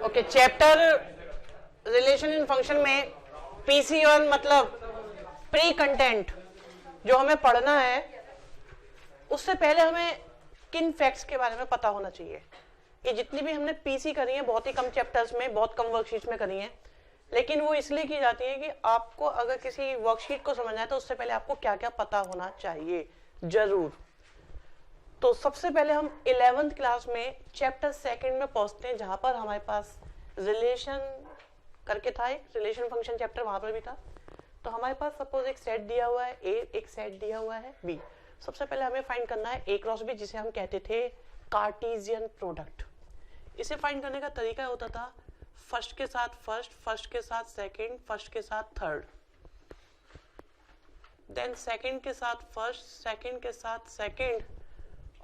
Okay, chapter relation in function में PC1 मतलब pre content जो हमें पढ़ना है, उससे पहले हमें किन फैक्ट्स के बारे में पता होना चाहिए। ये जितनी भी हमने PC करी है बहुत ही कम चैप्टर्स में, बहुत कम वर्कशीट्स में करी है, लेकिन वो इसलिए की जाती है कि आपको अगर किसी वर्कशीट को समझना है तो उससे पहले आपको क्या क्या पता होना चाहिए जरूर। तो सबसे पहले हम 11th क्लास में चैप्टर सेकंड में पहुंचते हैं, जहां पर हमारे पास रिलेशन करके था, एक रिलेशन फंक्शन चैप्टर वहां पर भी था। तो हमारे पास सपोज एक सेट दिया हुआ है ए, एक सेट दिया हुआ है बी। सबसे पहले हमें फाइंड करना है ए क्रॉस बी, जिसे हम कहते थे कार्टेशियन प्रोडक्ट। इसे फाइंड करने का तरीका होता था फर्स्ट के साथ फर्स्ट, फर्स्ट के साथ सेकंड, फर्स्ट के साथ थर्ड, देन सेकंड के साथ फर्स्ट, सेकंड के साथ सेकंड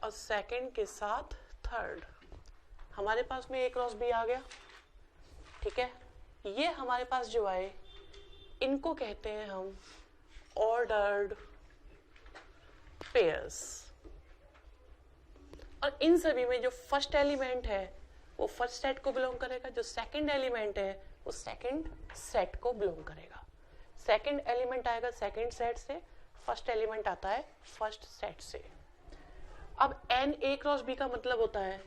और सेकंड के साथ थर्ड। हमारे पास में ए क्रॉस बी आ गया, ठीक है। ये हमारे पास जो आए इनको कहते हैं हम ऑर्डर्ड पेयर्स। और इन सभी में जो फर्स्ट एलिमेंट है वो फर्स्ट सेट को बिलोंग करेगा, जो सेकंड एलिमेंट है वो सेकंड सेट को बिलोंग करेगा। सेकंड एलिमेंट आएगा सेकंड सेट से, फर्स्ट एलिमेंट आता है फर्स्ट सेट से। अब एन ए क्रॉस बी का मतलब होता है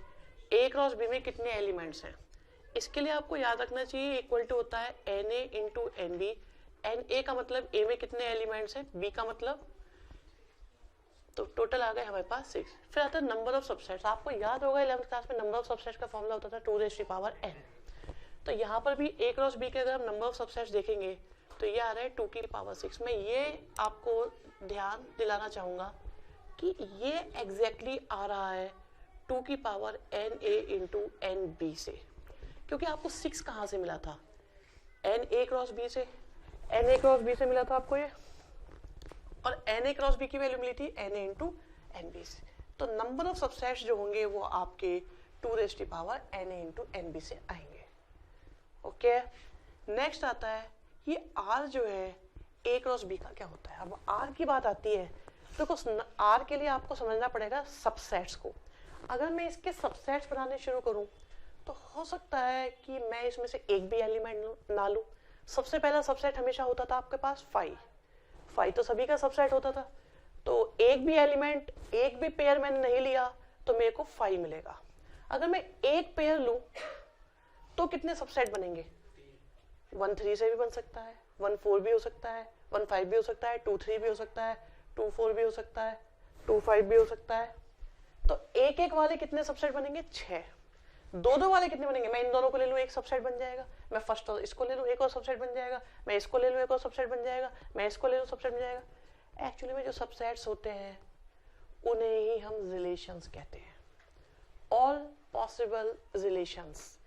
ए क्रॉस बी में कितने एलिमेंट्स हैं। इसके लिए आपको याद रखना चाहिए इक्वल टू होता है n A into n B. N A का मतलब ए में कितने एलिमेंट्स हैं, बी का मतलब, तो टोटल आ गए हमारे पास 6। फिर आता है नंबर ऑफ सबसेट्स। आपको याद होगा 11th क्लास में नंबर ऑफ सबसेट्स का फॉर्मूला होता था 2n। तो यहाँ पर भी ए क्रॉस बी के अगर हम नंबर ऑफ सबसेट्स देखेंगे तो ये आ रहा है 2 की पावर 6। मैं ये आपको ध्यान दिलाना चाहूंगा कि ये एग्जैक्टली आ रहा है 2 की power n A into n B से, क्योंकि आपको 6 कहाँ से मिला था, एन ए क्रॉस बी से। एन ए क्रॉस बी से मिला था आपको ये, और एन ए क्रॉस बी की वैल्यू मिली थी n A into n B से। तो नंबर ऑफ सबसेट्स जो होंगे वो आपके 2 n A into n B से आएंगे। ओके, नेक्स्ट आता है ये आर जो है ए क्रॉस बी का क्या होता है। अब आर की बात आती है तो आर के लिए आपको समझना पड़ेगा सबसेट्स को। अगर मैं इसके सबसेट्स बनाने शुरू करूं तो हो सकता है कि मैं इसमें से एक भी एलिमेंट ना लूं। सबसे पहला सबसेट हमेशा होता था आपके पास 5 तो सभी का सबसेट होता था। तो एक भी एलिमेंट, एक भी पेयर मैंने नहीं लिया तो मेरे को 5 मिलेगा। अगर मैं एक पेयर लूं तो कितने सबसेट बनेंगे, 1 3 से भी बन सकता है, 1 4 भी हो सकता है, 1 5 भी हो सकता है, 2 3 भी हो सकता है, 2 4 भी हो सकता है, 2 5 भी हो सकता है। तो एक एक वाले कितने सबसेट बनेंगे, 6। दो वाले कितने बनेंगे, मैं इन दोनों को ले लूं एक सबसेट बन जाएगा, मैं फर्स्ट इसको ले लूं एक और सबसेट बन जाएगा, मैं इसको ले लूं एक और सबसेट बन जाएगा, मैं इसको ले लूं सबसेट बन जाएगा। एक्चुअली में जो सबसेट्स होते हैं उन्हें ही हम रिलेशंस कहते हैं। All possible relations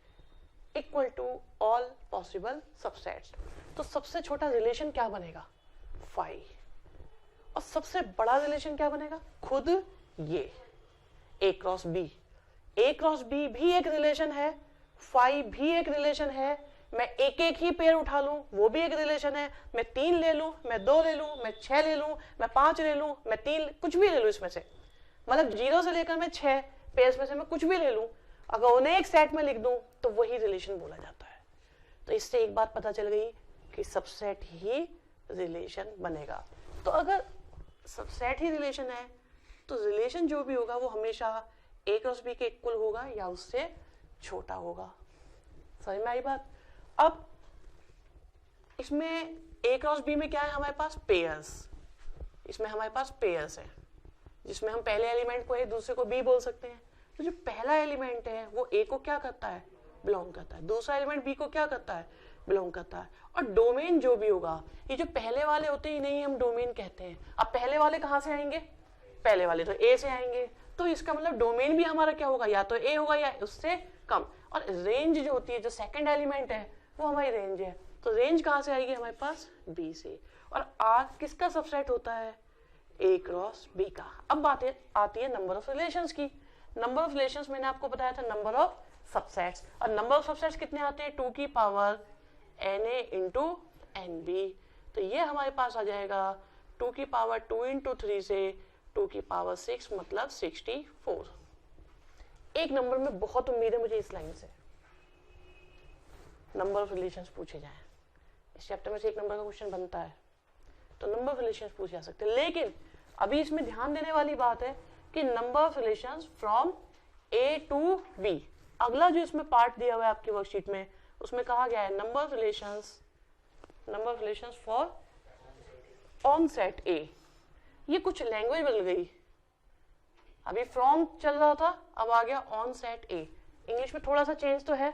equal to all possible subsets. तो सबसे छोटा रिलेशन क्या बनेगा, 5, और सबसे बड़ा रिलेशन क्या बनेगा, खुद ये ए क्रॉस बी। ए क्रॉस बी भी एक रिलेशन है, 5 भी एक रिलेशन है। मैं एक एक ही पेयर उठा लूं वो भी एक रिलेशन है। मैं 3 ले लूं, मैं 2 ले लूं, मैं 6 ले लूं, मैं 5 ले लूं, मैं 3 कुछ भी ले लूं इसमें से, मतलब 0 से लेकर मैं 6 पेयर्स में से मैं कुछ भी ले लूं, अगर उन्हें एक सेट में लिख दूं तो वही रिलेशन बोला जाता है। तो इससे एक बात पता चल गई कि सबसेट ही रिलेशन बनेगा। तो अगर सबसेट ही रिलेशन है तो रिलेशन जो भी होगा वो हमेशा ए क्रॉस बी के इक्वल होगा या उससे छोटा होगा। समझ में आई बात। अब इसमें ए क्रॉस बी में क्या है, हमारे पास पेयर्स। इसमें हमारे पास पेयर्स है जिसमें हम पहले एलिमेंट को ए, दूसरे को बी बोल सकते हैं। तो जो पहला एलिमेंट है वो ए को क्या करता है, बिलोंग करता है। दूसरा एलिमेंट बी को क्या करता है, बिलोंग करता है। और डोमेन जो भी होगा, ये जो पहले वाले होते हैं नहीं हम डोमेन कहते हैं। अब पहले वाले कहाँ से आएंगे, पहले वाले तो ए से आएंगे, तो इसका मतलब डोमेन भी हमारा क्या होगा, या तो ए होगा या उससे कम। और रेंज जो होती है, जो सेकंड एलिमेंट है वो हमारी रेंज है। तो रेंज कहाँ से आएगी, हमारे पास बी से। और आर किसका सबसेट होता है, ए क्रॉस बी का। अब बात आती है नंबर ऑफ रिलेशंस की। नंबर ऑफ रिलेशंस मैंने आपको बताया था नंबर ऑफ सबसेट्स, और नंबर ऑफ सबसेट्स कितने आते हैं, 2 की power n A into n B. तो ये हमारे पास आ जाएगा 2 की पावर 2 इंटू 3 से 2 की पावर 6 मतलब 64। एक नंबर में बहुत उम्मीद है मुझे इस लाइन से, नंबर ऑफ रिलेशंस पूछे जाएं। इस चैप्टर में से एक नंबर का क्वेश्चन बनता है, तो नंबर ऑफ रिलेशंस पूछे जा सकते हैं। लेकिन अभी इसमें ध्यान देने वाली बात है कि number of relations from A to B. अगला जो इसमें पार्ट दिया हुआ है आपकी वर्कशीट में, उसमें कहा गया है number of relations for on set ए। ये कुछ लैंग्वेज बदल गई, अभी फ्रॉम चल रहा था, अब आ गया ऑन सेट ए। इंग्लिश में थोड़ा सा चेंज तो है।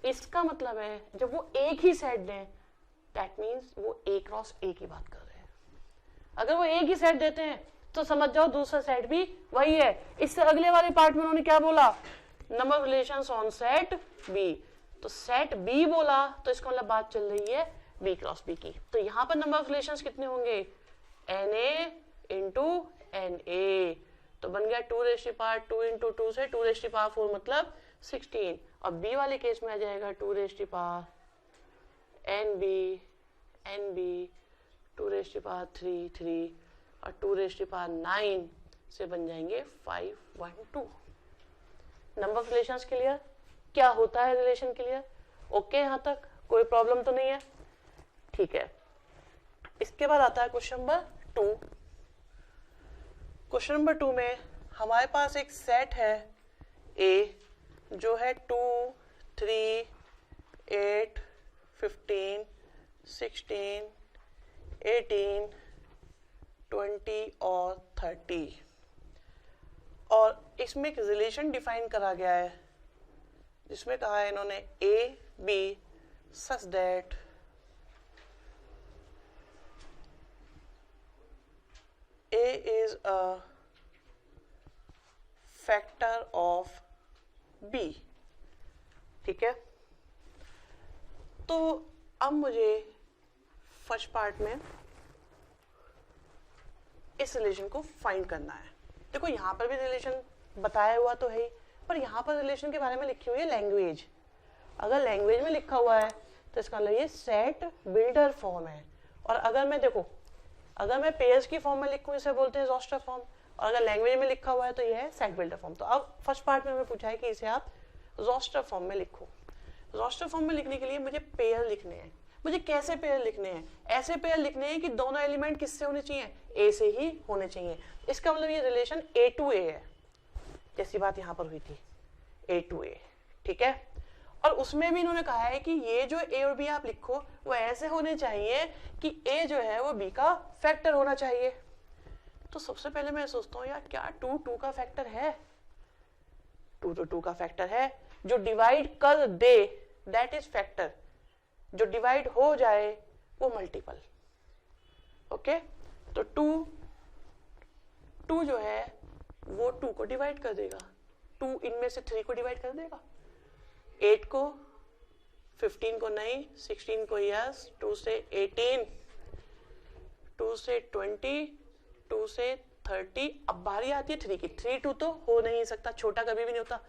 इसका मतलब है जब वो एक ही सेट दें, दैट मीन्स वो ए क्रॉस ए की बात कर रहे हैं। अगर वो एक ही सेट देते हैं तो समझ जाओ दूसरा सेट भी वही है। इससे अगले वाले पार्ट में उन्होंने क्या बोला, number of relations on set B. तो सेट बी बोला तो इसका मतलब बात चल रही है बी क्रॉस बी की। तो यहाँ पर नंबर ऑफ रिलेशंस कितने होंगे, n A into n A. तो बन गया 2 इंटू 2 से 2 मतलब 16। और बी वाले केस में आ जाएगा 2 एन बी 2 3 और 2 9 से बन जाएंगे 512। नंबर ऑफ रिलेशंस क्लियर, क्या होता है रिलेशन क्लियर, ओके। यहाँ तक कोई प्रॉब्लम तो नहीं है, ठीक है। इसके बाद आता है क्वेश्चन नंबर 2। क्वेश्चन नंबर 2 में हमारे पास एक सेट है ए जो है 2 3 8 15 16 18 20 और 30, और इसमें एक रिलेशन डिफाइन करा गया है जिसमें कहा है इन्होंने A B such that A is a factor of B, ठीक है। तो अब मुझे फर्स्ट पार्ट में इस रिलेशन को फाइंड करना है। देखो यहाँ पर भी रिलेशन बताया हुआ तो है ही, पर यहाँ पर रिलेशन के बारे में लिखी हुई है लैंग्वेज। अगर लैंग्वेज में लिखा हुआ है तो इसका मतलब ये सेट बिल्डर फॉर्म है। और अगर मैं देखो, अगर मैं पेयर्स की फॉर्म में लिखूं इसे बोलते हैं रोस्टर फॉर्म, और अगर लैंग्वेज में लिखा हुआ है तो ये है सेट बिल्डर फॉर्म। तो अब फर्स्ट पार्ट में हमें पूछा है कि इसे आप रोस्टर फॉर्म में लिखो। रोस्टर फॉर्म में लिखने के लिए मुझे पेयर लिखने हैं। मुझे कैसे पेयर लिखने हैं, ऐसे पेयर लिखने हैं कि दोनों एलिमेंट किससे होने चाहिए, ए से ही होने चाहिए। इसका मतलब ये रिलेशन ए टू ए है, जैसी बात यहाँ पर हुई थी ए टू ए, ठीक है। और उसमें भी इन्होंने कहा है कि ये जो ए और बी आप लिखो वो ऐसे होने चाहिए कि ए जो है वो बी का फैक्टर होना चाहिए। तो सबसे पहले मैं सोचता हूँ यार क्या 2 का फैक्टर है, 2 तो 2 का फैक्टर है। जो डिवाइड कर दे दैट इज फैक्टर, जो डिवाइड हो जाए वो मल्टीपल, ओके। तो 2 जो है वो 2 को डिवाइड कर देगा, 2 इनमें से 3 को डिवाइड कर देगा, 8 को, 15 को नहीं, 16 को यस, 2 से 18, 2 से 20, 2 से 30। अब बारी आती है 3 की। 3 2 तो हो नहीं सकता, छोटा कभी भी नहीं होता।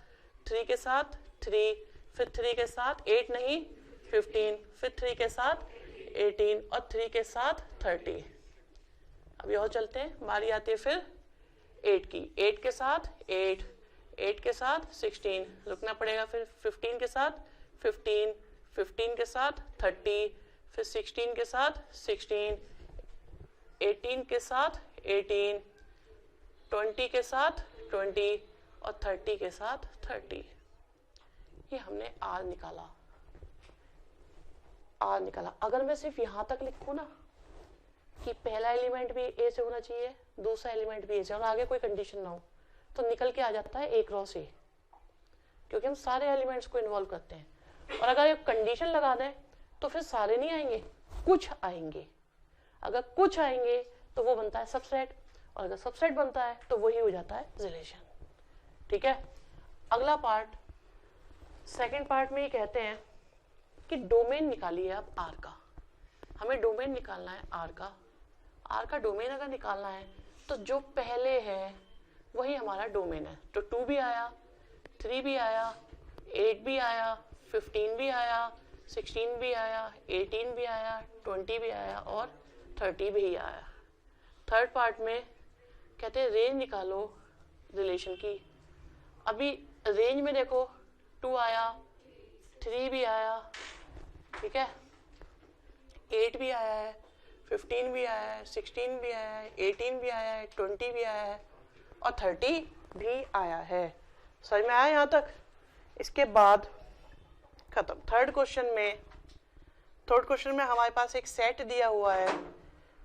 3 के साथ 3, फिर 3 के साथ 8 नहीं 15, फिर 3 के साथ 18 और 3 के साथ 30। अभी और चलते हैं, बारी आती है फिर 8 की। 8 के साथ 8, 8 के साथ 16, रुकना पड़ेगा, फिर 15 के साथ 15, 15 के साथ 30, फिर 16 के साथ 16, 18 के साथ 18, 20 के साथ 20 और 30 के साथ 30। ये हमने आर निकाला, आर निकाला। अगर मैं सिर्फ यहां तक लिखूं ना कि पहला एलिमेंट भी ए से होना चाहिए, दूसरा एलिमेंट भी ए से, और आगे कोई कंडीशन ना हो, तो निकल के आ जाता है ए क्रॉस ए, क्योंकि हम सारे एलिमेंट्स को इन्वॉल्व करते हैं। और अगर एक कंडीशन लगा दें तो फिर सारे नहीं आएंगे, कुछ आएंगे। अगर कुछ आएंगे तो वो बनता है सबसेट, और अगर सबसेट बनता है तो वही हो जाता है रिलेशन, ठीक है। अगला पार्ट, सेकंड पार्ट में ये कहते हैं कि डोमेन निकालिए आप आर का। हमें डोमेन निकालना है आर का। आर का डोमेन अगर निकालना है तो जो पहले है वही हमारा डोमेन है। तो 2 भी आया, 3 भी आया, 8 भी आया, 15 भी आया, 16 भी आया, 18 भी आया, 20 भी आया और 30 भी आया। थर्ड पार्ट में कहते हैं रेंज निकालो रिलेशन की। अभी रेंज में देखो 2 आया, 3 भी आया, ठीक है, 8 भी आया है, 15 भी आया है, 16 भी आया है, 18 भी आया है, 20 भी आया है और 30 भी आया है। समझ में आया यहाँ तक? इसके बाद खत्म। थर्ड क्वेश्चन में हमारे पास एक सेट दिया हुआ है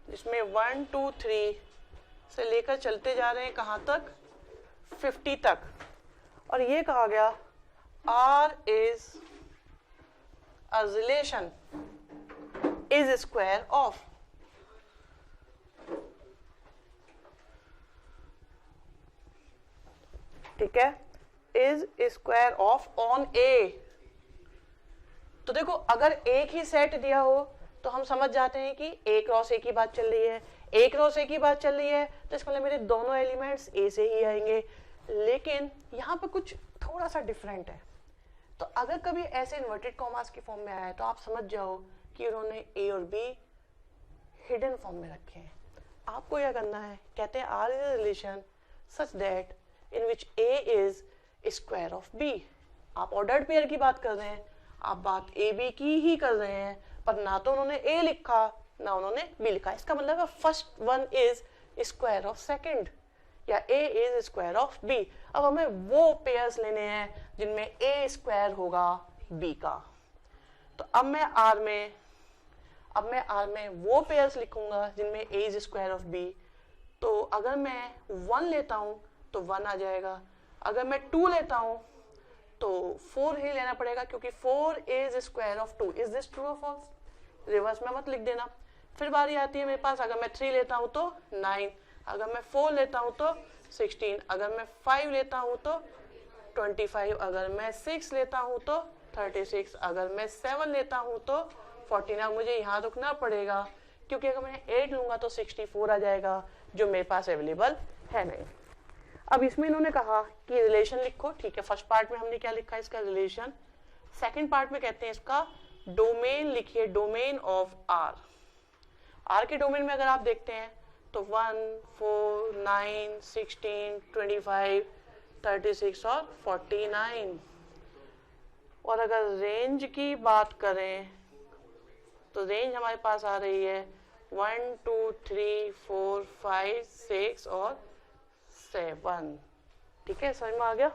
जिसमें 1 2 3 से लेकर चलते जा रहे हैं कहाँ तक? 50 तक। और ये कहा गया R is a relation is square of, ठीक है, is square of on A। तो देखो अगर एक ही सेट दिया हो तो हम समझ जाते हैं कि A क्रॉस A की बात चल रही है, A क्रॉस A की बात चल रही है तो इसका मतलब मेरे दोनों एलिमेंट्स A से ही आएंगे। लेकिन यहाँ पे कुछ थोड़ा सा डिफरेंट है। तो अगर कभी ऐसे इन्वर्टेड कॉमास की फॉर्म में आया है तो आप समझ जाओ कि उन्होंने A और B हिडन फॉर्म में रखे हैं। आपको यह करना है, कहते हैं R is a relation such that in which A is square of B। आप ऑर्डर्ड पेयर की बात कर रहे हैं, आप बात ए बी की ही कर रहे हैं, पर ना तो उन्होंने ए लिखा ना उन्होंने बी लिखा। इसका मतलब है first one is square of second या ए इज स्क्वायर ऑफ बी। अब हमें वो पेयर्स लेने हैं जिनमें ए स्क्वायर होगा बी का। तो अब मैं आर में वो पेयर्स लिखूंगा जिनमें ए इज स्क्वायर ऑफ बी। तो अगर मैं 1 लेता हूं तो 1 आ जाएगा, अगर मैं 2 लेता हूं तो 4 ही लेना पड़ेगा क्योंकि 4 is square of 2। Is this true और फॉल्स? रिवर्स में मत लिख देना। फिर बारी आती है मेरे पास, अगर मैं 3 लेता हूं तो 9, अगर मैं 4 लेता हूं तो 16, अगर मैं 5 लेता हूं तो 25, अगर मैं 6 लेता हूं तो 36, अगर मैं 7 लेता हूं तो 14। मुझे यहाँ रुकना पड़ेगा क्योंकि अगर मैं 8 लूंगा तो 64 आ जाएगा जो मेरे पास अवेलेबल है नहीं। अब इसमें इन्होंने कहा कि रिलेशन लिखो, ठीक है। फर्स्ट पार्ट में हमने क्या लिखा है इसका रिलेशन। सेकंड पार्ट में कहते हैं इसका डोमेन लिखिए, डोमेन ऑफ आर। आर के डोमेन में अगर आप देखते हैं तो 1 4 9 16 25 36 और 49। और अगर रेंज की बात करें तो रेंज हमारे पास आ रही है 1 2 3 4 5 6 और 7। ठीक है, समझ में आ गया?